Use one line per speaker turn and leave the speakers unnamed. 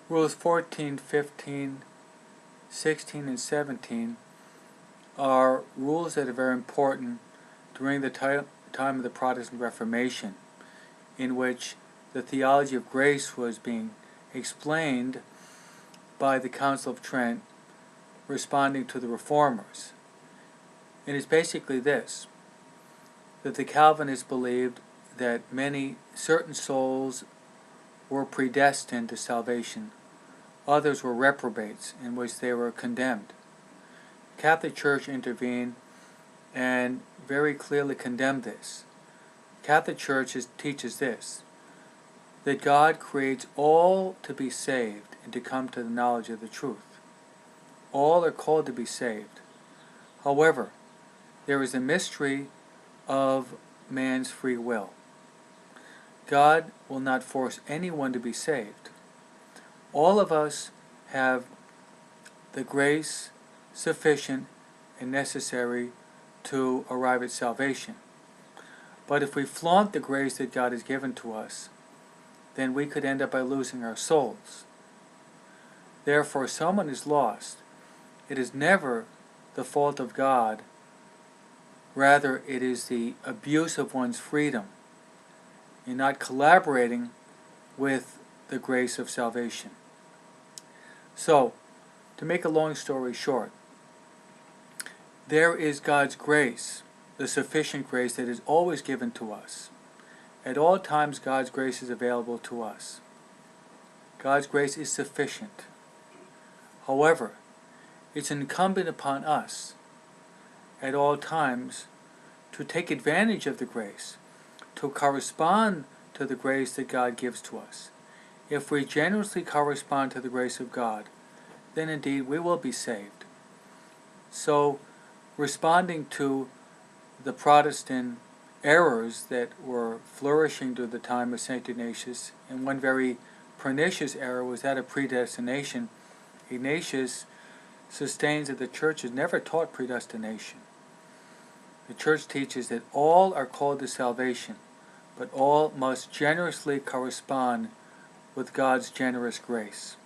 Rules 14, 15, 16, and 17 are rules that are very important during the time of the Protestant Reformation, in which the theology of grace was being explained by the Council of Trent, responding to the Reformers. It is basically this, that the Calvinists believed that certain souls were predestined to salvation, others were reprobates in which they were condemned. The Catholic Church intervened and very clearly condemned this. The Catholic Church teaches this, that God creates all to be saved and to come to the knowledge of the truth. All are called to be saved. However, there is a mystery of man's free will. God will not force anyone to be saved. All of us have the grace sufficient and necessary to arrive at salvation. But if we flaunt the grace that God has given to us, then we could end up by losing our souls. Therefore, if someone is lost, it is never the fault of God. Rather, it is the abuse of one's freedom in not collaborating with the grace of salvation. So, to make a long story short, there is God's grace, the sufficient grace that is always given to us. At all times, God's grace is available to us. God's grace is sufficient. However, it's incumbent upon us at all times to take advantage of the grace, to correspond to the grace that God gives to us. If we generously correspond to the grace of God, then indeed we will be saved. So, responding to the Protestant errors that were flourishing during the time of St. Ignatius, and one very pernicious error was that of predestination, Ignatius sustains that the Church has never taught predestination. The Church teaches that all are called to salvation, but all must generously correspond with God's generous grace.